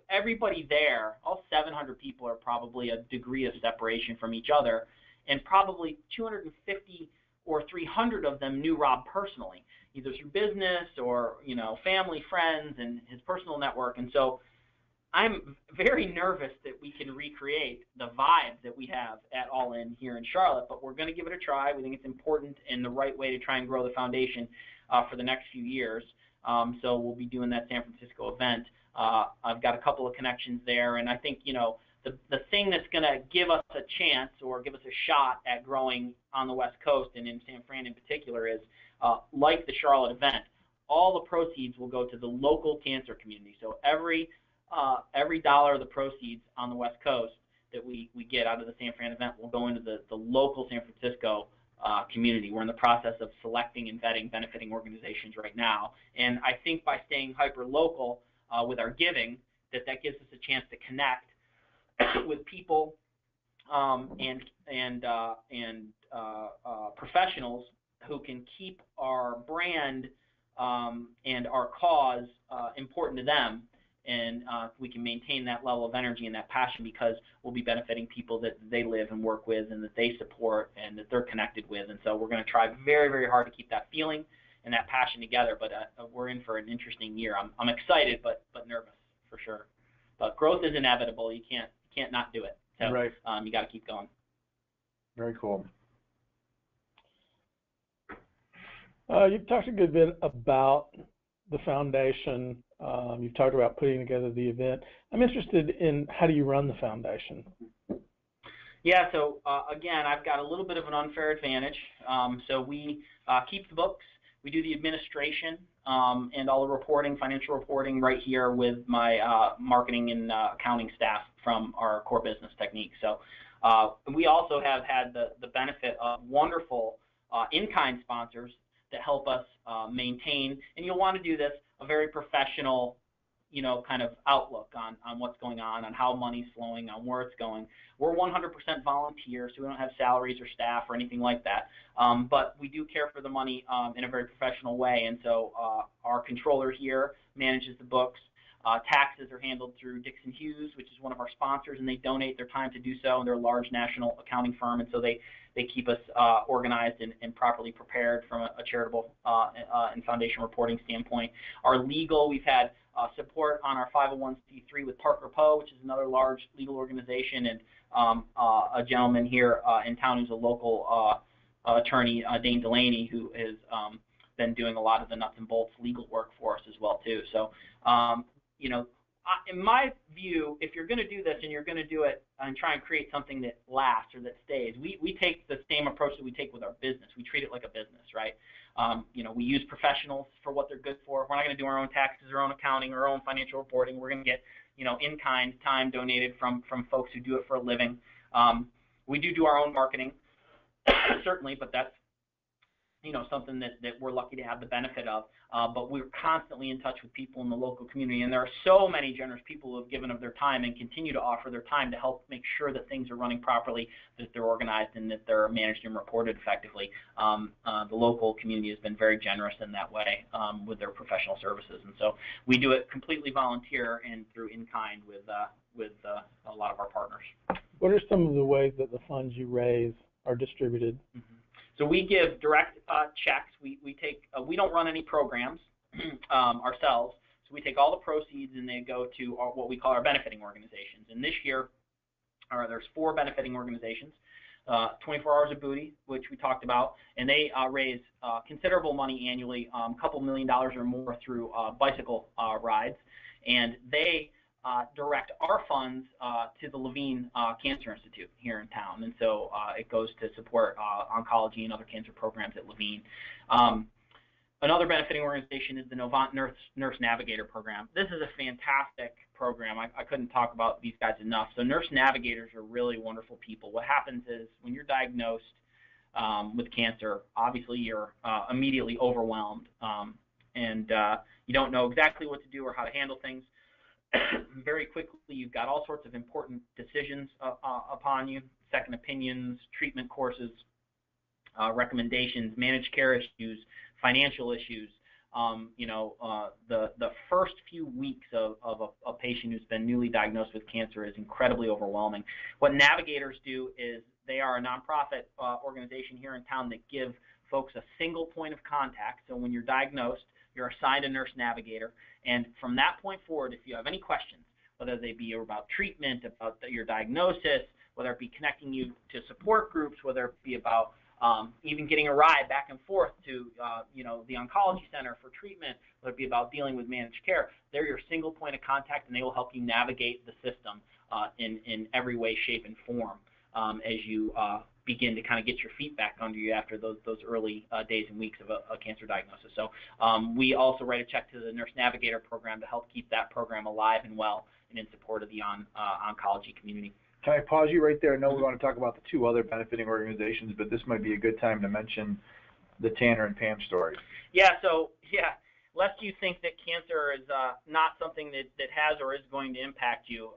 everybody there, all 700 people are probably a degree of separation from each other, and probably 250 or 300 of them knew Rob personally, either through business or, family, friends, and his personal network. And so I'm very nervous that we can recreate the vibe that we have at All In here in Charlotte, but we're going to give it a try. We think it's important and the right way to try and grow the foundation for the next few years. So we'll be doing that San Francisco event. I've got a couple of connections there, and I think, the thing that's going to give us a chance or give us a shot at growing on the West Coast and in San Fran in particular is, like the Charlotte event, all the proceeds will go to the local cancer community. So every dollar of the proceeds on the West Coast that we get out of the San Fran event will go into the local San Francisco community. We're in the process of selecting and vetting benefiting organizations right now. And I think by staying hyper-local with our giving, that gives us a chance to connect with people and professionals who can keep our brand and our cause important to them. And we can maintain that level of energy and that passion because we'll be benefiting people that they live and work with and that they support and that they're connected with. And so we're going to try very, very hard to keep that feeling and that passion together. But we're in for an interesting year. I'm excited, but nervous for sure. But growth is inevitable. You can't not do it. So right. You got to keep going. Very cool. You've talked a good bit about the foundation. You've talked about putting together the event. I'm interested in how do you run the foundation? Yeah, so again, I've got a little bit of an unfair advantage. So we keep the books. We do the administration and all the reporting, financial reporting right here with my marketing and accounting staff from our core business technique. So we also have had the benefit of wonderful in-kind sponsors that help us maintain, and you'll want to do this, a very professional, kind of outlook on what's going on how money's flowing, on where it's going. We're 100% volunteer, so we don't have salaries or staff or anything like that. But we do care for the money in a very professional way, and so our controller here manages the books. Taxes are handled through Dixon Hughes, which is one of our sponsors, and they donate their time to do so, and they're a large national accounting firm, and so they keep us organized and properly prepared from a charitable and foundation reporting standpoint. Our legal, we've had support on our 501c3 with Parker Poe, which is another large legal organization, and a gentleman here in town who's a local attorney, Dane Delaney, who has been doing a lot of the nuts and bolts legal work for us as well too. So in my view, if you're going to do this and you're going to do it and try and create something that lasts or that stays, we take the same approach that we take with our business. We treat it like a business, right? We use professionals for what they're good for. We're not going to do our own taxes, our own accounting, our own financial reporting. We're going to get, in-kind time donated from folks who do it for a living. We do our own marketing, certainly, but that's something that we're lucky to have the benefit of. But we're constantly in touch with people in the local community, and there are so many generous people who have given of their time and continue to offer their time to help make sure that things are running properly, that they're organized, and that they're managed and reported effectively. The local community has been very generous in that way with their professional services, and so we do it completely volunteer and through in-kind with a lot of our partners. What are some of the ways that the funds you raise are distributed? Mm-hmm. So we give direct checks. We don't run any programs ourselves. So So we take all the proceeds and they go to what we call our benefiting organizations. And this year, there's 4 benefiting organizations. 24 Hours of Booty, which we talked about, and they raise considerable money annually, a couple $1 million or more through bicycle rides, and they direct our funds to the Levine Cancer Institute here in town, and so it goes to support oncology and other cancer programs at Levine. Another benefiting organization is the Novant Nurse Navigator program. This is a fantastic program. I couldn't talk about these guys enough. So nurse navigators are really wonderful people. What happens is when you're diagnosed with cancer, obviously you're immediately overwhelmed and you don't know exactly what to do or how to handle things. Very quickly, you've got all sorts of important decisions upon you, second opinions, treatment courses, recommendations, managed care issues, financial issues. The first few weeks of a patient who's been newly diagnosed with cancer is incredibly overwhelming. What navigators do is they are a nonprofit organization here in town that give folks a single point of contact. So when you're diagnosed, you're assigned a nurse navigator, and from that point forward, if you have any questions, whether they be about treatment, about your diagnosis, whether it be connecting you to support groups, whether it be about even getting a ride back and forth to the oncology center for treatment, whether it be about dealing with managed care, they're your single point of contact, and they will help you navigate the system in every way, shape, and form as you begin to kind of get your feet back under you after those early days and weeks of a cancer diagnosis. So we also write a check to the Nurse Navigator program to help keep that program alive and well and in support of the oncology community. Can I pause you right there? I know we want to talk about the 2 other benefiting organizations, but this might be a good time to mention the Tanner and Pam story. Lest you think that cancer is not something that has or is going to impact you,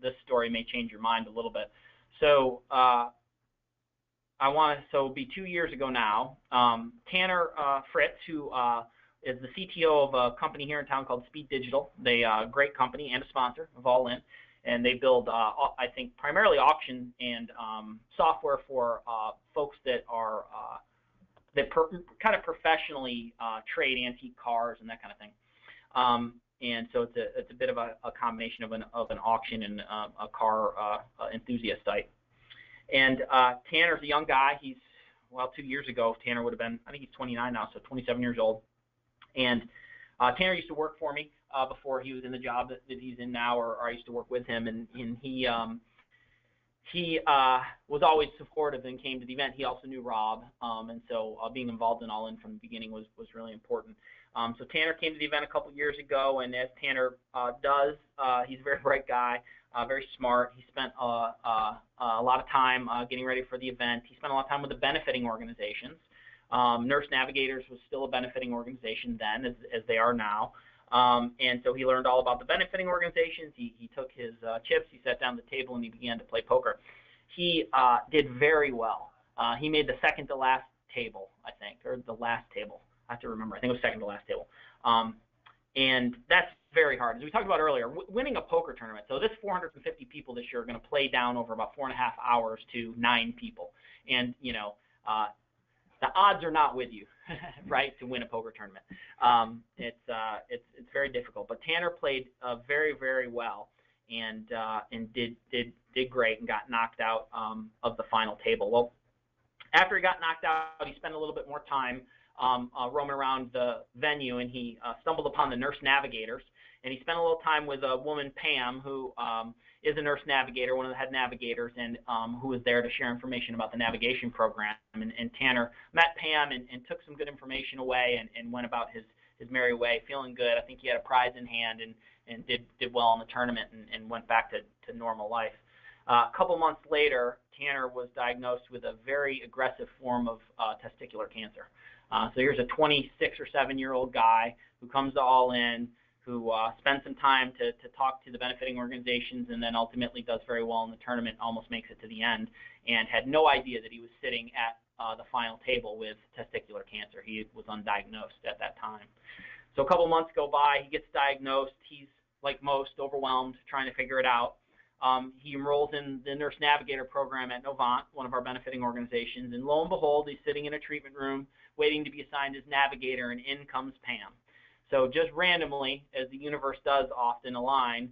this story may change your mind a little bit. So it'll be 2 years ago now. Tanner Fritz, who is the CTO of a company here in town called Speed Digital. They are a great company and a sponsor of All In. And they build, I think, primarily auction and software for folks that are kind of professionally trade antique cars and that kind of thing. And so it's a bit of a combination of an auction and a car enthusiast site. And Tanner's a young guy. He's 2 years ago, Tanner would have been, I think he's 29 now, so 27 years old. And Tanner used to work for me before he was in the job that he's in now, or I used to work with him, and he was always supportive and came to the event. He also knew Rob, and so being involved in All In from the beginning was really important. So Tanner came to the event a couple years ago, and as Tanner does, he's a very bright guy, very smart. He spent a lot of time getting ready for the event. He spent a lot of time with the benefiting organizations. Nurse Navigators was still a benefiting organization then, as they are now. And so he learned all about the benefiting organizations. He took his chips, he sat down at the table, and he began to play poker. He did very well. He made the second to last table, I think, or the last table. I have to remember. I think it was second to last table. And that's very hard. As we talked about earlier, winning a poker tournament. So this 450 people this year are going to play down over about 4.5 hours to 9 people. And, the odds are not with you, right, to win a poker tournament. It's very difficult. But Tanner played very, very well and did great and got knocked out of the final table. Well, after he got knocked out, he spent a little bit more time roaming around the venue, and he stumbled upon the Nurse Navigators. And he spent a little time with a woman, Pam, who is a nurse navigator, one of the head navigators, and who was there to share information about the navigation program. And Tanner met Pam and took some good information away and went about his merry way, feeling good. I think he had a prize in hand and did well in the tournament and went back to normal life. A couple months later, Tanner was diagnosed with a very aggressive form of testicular cancer. So here's a 26 or 7-year-old guy who comes to All In, who spends some time to talk to the benefiting organizations, and then ultimately does very well in the tournament, almost makes it to the end, and had no idea that he was sitting at the final table with testicular cancer. He was undiagnosed at that time. So a couple months go by, he gets diagnosed. He's, like most, overwhelmed, trying to figure it out. He enrolls in the Nurse Navigator program at Novant, one of our benefiting organizations, and lo and behold, he's sitting in a treatment room waiting to be assigned as navigator, and in comes Pam. So just randomly, as the universe does often align,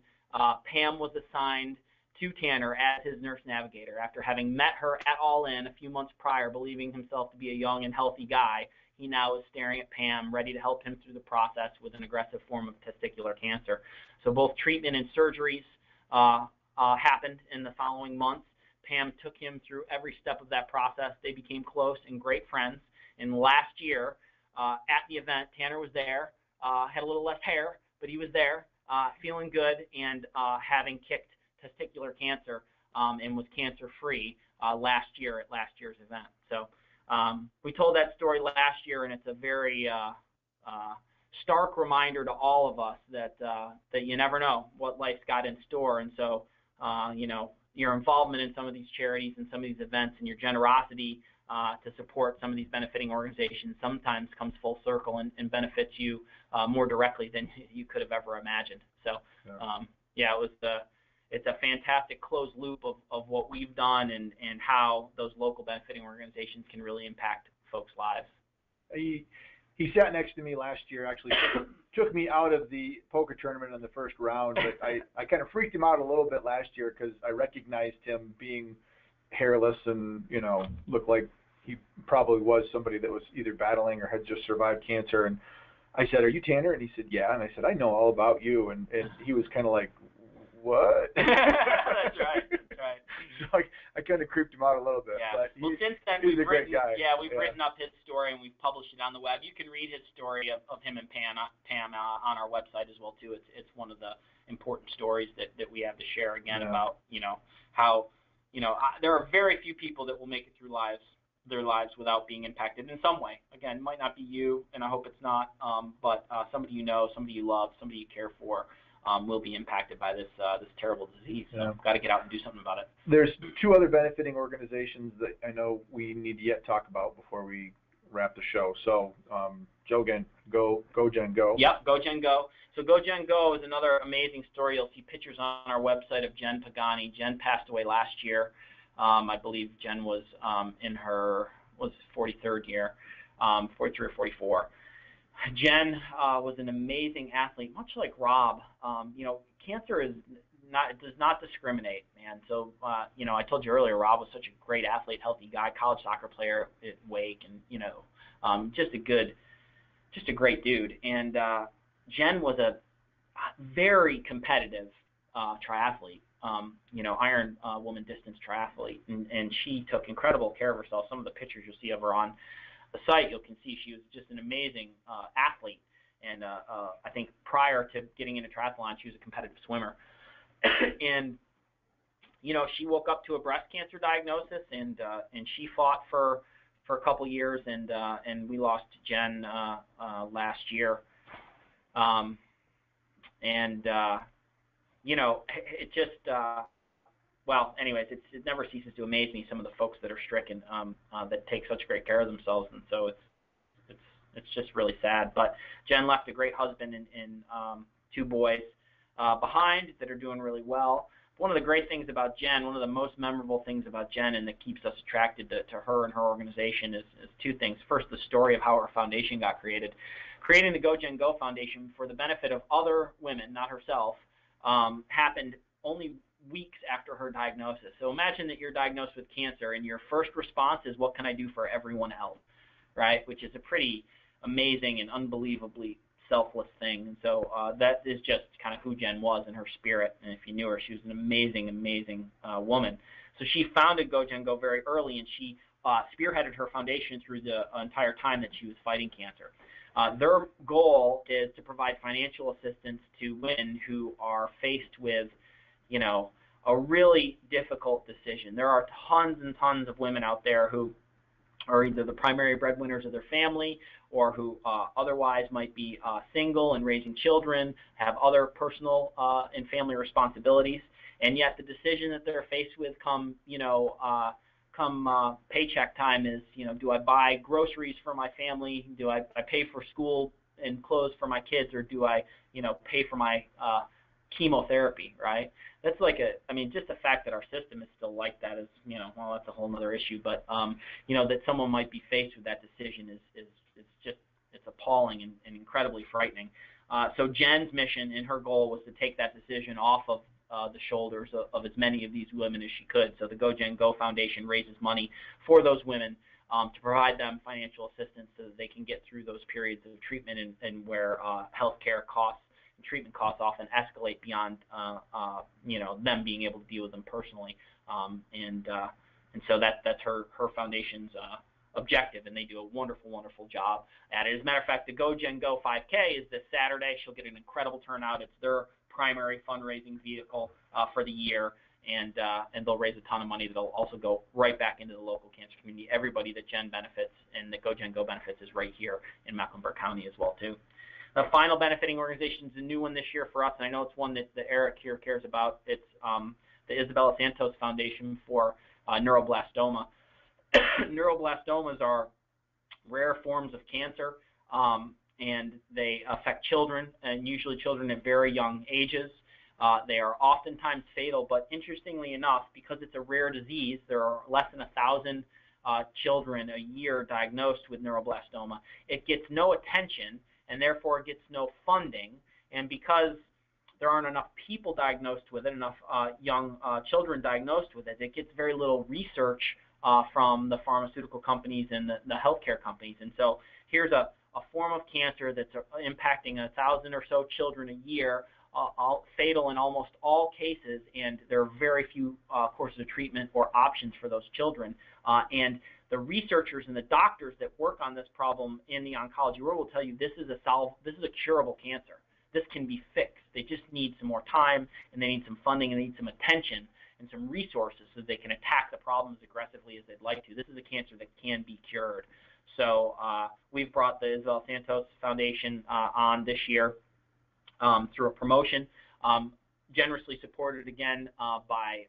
Pam was assigned to Tanner as his nurse navigator after having met her at All In a few months prior, believing himself to be a young and healthy guy. He now is staring at Pam, ready to help him through the process with an aggressive form of testicular cancer. So both treatment and surgeries happened in the following months. Pam took him through every step of that process. They became close and great friends. And last year, at the event, Tanner was there, had a little less hair, but he was there, feeling good and having kicked testicular cancer and was cancer-free last year at last year's event. So we told that story last year, and it's a very stark reminder to all of us that that you never know what life's got in store. And so, you know, your involvement in some of these charities and some of these events and your generosity to support some of these benefiting organizations sometimes comes full circle and benefits you more directly than you could have ever imagined. So, yeah, it's a fantastic closed loop of what we've done and how those local benefiting organizations can really impact folks' lives. He sat next to me last year, actually took me out of the poker tournament in the first round, but I kind of freaked him out a little bit last year because I recognized him being hairless and, you know, looked like he probably was somebody that was either battling or had just survived cancer. And I said, "Are you Tanner?" And he said, "Yeah." And I said, "I know all about you." And he was kind of like, "What?" That's right. That's right. So I kind of creeped him out a little bit. Yeah. But well, since then he's a great guy. Yeah, we've written up his story and we've published it on the web. You can read his story of him and Pam on our website as well too. It's one of the important stories that we have to share again about, you know, how, you know, there are very few people that will make it through their lives without being impacted in some way. Again, it might not be you, and I hope it's not, but somebody you know, somebody you love, somebody you care for, will be impacted by this terrible disease. So got to get out and do something about it. There's two other benefiting organizations that I know we need to yet talk about before we wrap the show. So, Joe, again, Go Gen Go. Yep, Go Gen Go. So Go Gen Go is another amazing story. You'll see pictures on our website of Jen Pagani. Jen passed away last year. I believe Jen was in her 43rd year, 43 or 44. Jen was an amazing athlete, much like Rob. You know, cancer does not discriminate, man. So, you know, I told you earlier, Rob was such a great athlete, healthy guy, college soccer player at Wake, and, you know, just a great dude. And Jen was a very competitive triathlete, you know, Iron woman distance triathlete, and she took incredible care of herself. Some of the pictures you'll see of her on the site, you can see she was just an amazing athlete. And I think prior to getting into triathlon, she was a competitive swimmer. And, you know, she woke up to a breast cancer diagnosis, and she fought for a couple years, and we lost Jen last year. You know, it just well, anyways, it never ceases to amaze me, some of the folks that are stricken that take such great care of themselves, and so it's just really sad. But Jen left a great husband and two boys behind that are doing really well. One of the great things about Jen, one of the most memorable things about Jen and that keeps us attracted to her and her organization is two things. First, the story of how her foundation got created. Creating the Go Gen Go Foundation for the benefit of other women, not herself, happened only weeks after her diagnosis. So imagine that you're diagnosed with cancer and your first response is, what can I do for everyone else, right? Which is a pretty amazing and unbelievably selfless thing. And so that is just kind of who Jen was in her spirit. And if you knew her, she was an amazing, amazing woman. So she founded Go Gen Go very early, and she spearheaded her foundation through the entire time that she was fighting cancer. Their goal is to provide financial assistance to women who are faced with, you know, a really difficult decision. There are tons and tons of women out there who are either the primary breadwinners of their family or who otherwise might be single and raising children, have other personal and family responsibilities, and yet the decision that they're faced with come paycheck time is, you know, do I buy groceries for my family? Do I pay for school and clothes for my kids, or do I, you know, pay for my chemotherapy, right? That's like just the fact that our system is still like that is, you know, well, that's a whole other issue. But, you know, that someone might be faced with that decision is just, it's appalling and incredibly frightening. So Jen's mission and her goal was to take that decision off of the shoulders of as many of these women as she could. So the Go Jen Go Foundation raises money for those women to provide them financial assistance so that they can get through those periods of treatment and where healthcare costs and treatment costs often escalate beyond them being able to deal with them personally. And so that's her foundation's objective, and they do a wonderful, wonderful job at it. As a matter of fact, the Go Gen Go 5K is this Saturday. She'll get an incredible turnout. It's their primary fundraising vehicle for the year, and they'll raise a ton of money that'll also go right back into the local cancer community. Everybody that Jen benefits and that Go Gen Go benefits is right here in Mecklenburg County as well, too. The final benefiting organization is a new one this year for us, and I know it's one that Eric here cares about. It's the Isabella Santos Foundation for Neuroblastoma. Neuroblastomas are rare forms of cancer, and they affect children, and usually children at very young ages. They are oftentimes fatal, but interestingly enough, because it's a rare disease, there are less than 1,000 children a year diagnosed with neuroblastoma. It gets no attention, and therefore it gets no funding, and because there aren't enough people diagnosed with it, enough young children diagnosed with it, it gets very little research from the pharmaceutical companies and the healthcare companies. And so here's a form of cancer that's impacting 1,000 or so children a year, fatal in almost all cases, and there are very few courses of treatment or options for those children. And the researchers and the doctors that work on this problem in the oncology world will tell you this is a curable cancer. This can be fixed. They just need some more time, and they need some funding, and they need some attention and some resources so they can attack the problems aggressively as they'd like to. This is a cancer that can be cured. So we've brought the Isabel Santos Foundation on this year through a promotion, generously supported again by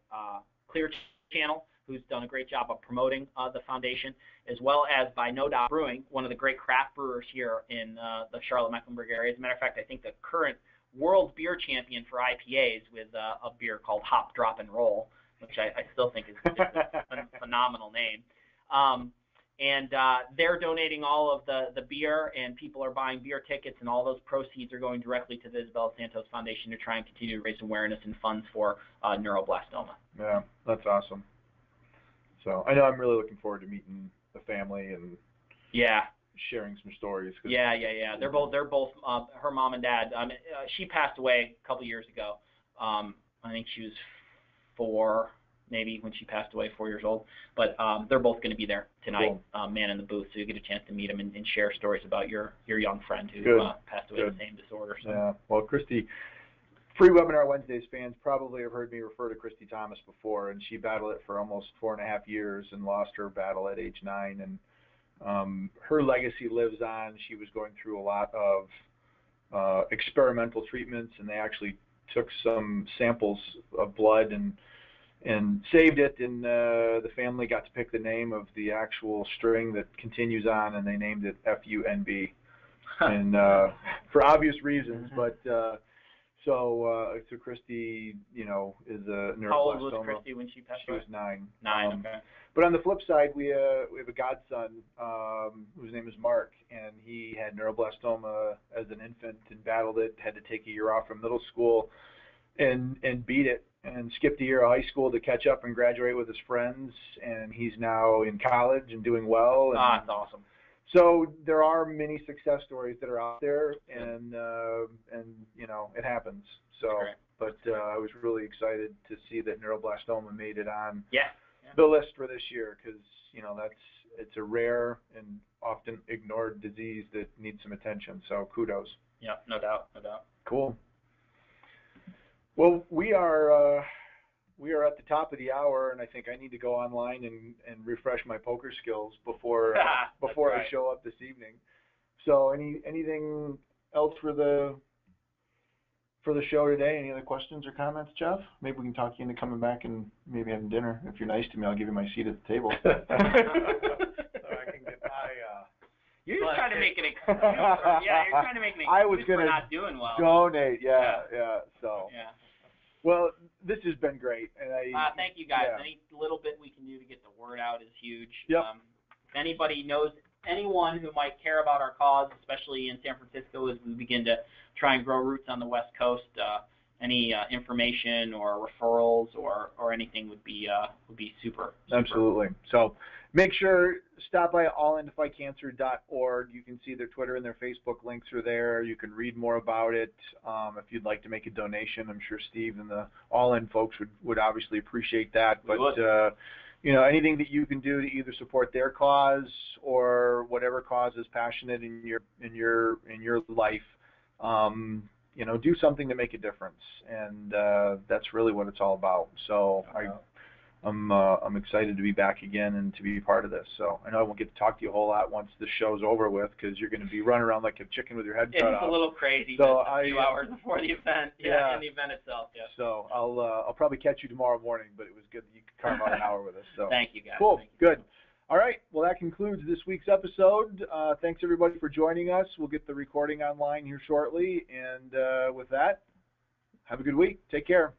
Clear Channel, who's done a great job of promoting the foundation, as well as by No Doubt Brewing, one of the great craft brewers here in the Charlotte-Mecklenburg area. As a matter of fact, I think the current world beer champion for IPAs with a beer called Hop, Drop, and Roll, which I still think is just a phenomenal name. And they're donating all of the beer, and people are buying beer tickets, and all those proceeds are going directly to the Isabella Santos Foundation to try and continue to raise awareness and funds for neuroblastoma. Yeah, that's awesome. So I know I'm really looking forward to meeting the family and sharing some stories. Yeah. They're both her mom and dad. She passed away a couple years ago. I think she was 4, maybe, when she passed away, 4 years old. But they're both going to be there tonight, man in the booth, so you get a chance to meet them and share stories about your young friend who passed away with the same disorder. So. Yeah. Well, Christy, Free Webinar Wednesdays fans probably have heard me refer to Christy Thomas before, and she battled it for almost 4.5 years and lost her battle at age 9. And her legacy lives on. She was going through a lot of experimental treatments, and they actually took some samples of blood and saved it, and the family got to pick the name of the actual string that continues on, and they named it FUNB, and for obvious reasons. But so Christy, is a neuroblastoma. How old was Christy when she passed away? She was 9. 9. Okay. But on the flip side, we have a godson whose name is Mark, and he had neuroblastoma as an infant and battled it. Had to take a year off from middle school, and beat it, and skipped a year of high school to catch up and graduate with his friends. And he's now in college and doing well. And that's awesome. So there are many success stories that are out there, and it happens. So, but I was really excited to see that neuroblastoma made it on the list for this year, because it's a rare and often ignored disease that needs some attention. So kudos. Yeah, no doubt. Cool. Well, we are at the top of the hour, and I think I need to go online and refresh my poker skills before I show up this evening. So anything else for the show today? Any other questions or comments, Jeff? Maybe we can talk you into coming back and maybe having dinner. If you're nice to me, I'll give you my seat at the table. So I can get my. You're just trying to make an excuse. You're trying to make an excuse for not doing well. Donate, So. Yeah. Well, this has been great, and thank you guys. Any little bit we can do to get the word out is huge. Yep. If anybody knows anyone who might care about our cause, especially in San Francisco, as we begin to try and grow roots on the West Coast, any information or referrals or anything would be super. Absolutely. So make sure stop by allintoFightCancer.org. You can see their Twitter and their Facebook links are there. You can read more about it. If you'd like to make a donation, I'm sure Steve and the All In folks would obviously appreciate that. But anything that you can do to either support their cause or whatever cause is passionate in your life. Do something to make a difference, and that's really what it's all about. So I'm excited to be back again and to be part of this. So I know I won't get to talk to you a whole lot once the show's over with, because you're going to be running around like a chicken with your head cut off. It's a little crazy. So a few hours before the event. Yeah, in the event itself. Yeah. So I'll probably catch you tomorrow morning, but it was good that you could carve out an hour with us. So thank you, guys. Cool. Good. All right. Well, that concludes this week's episode. Thanks, everybody, for joining us. We'll get the recording online here shortly. And with that, have a good week. Take care.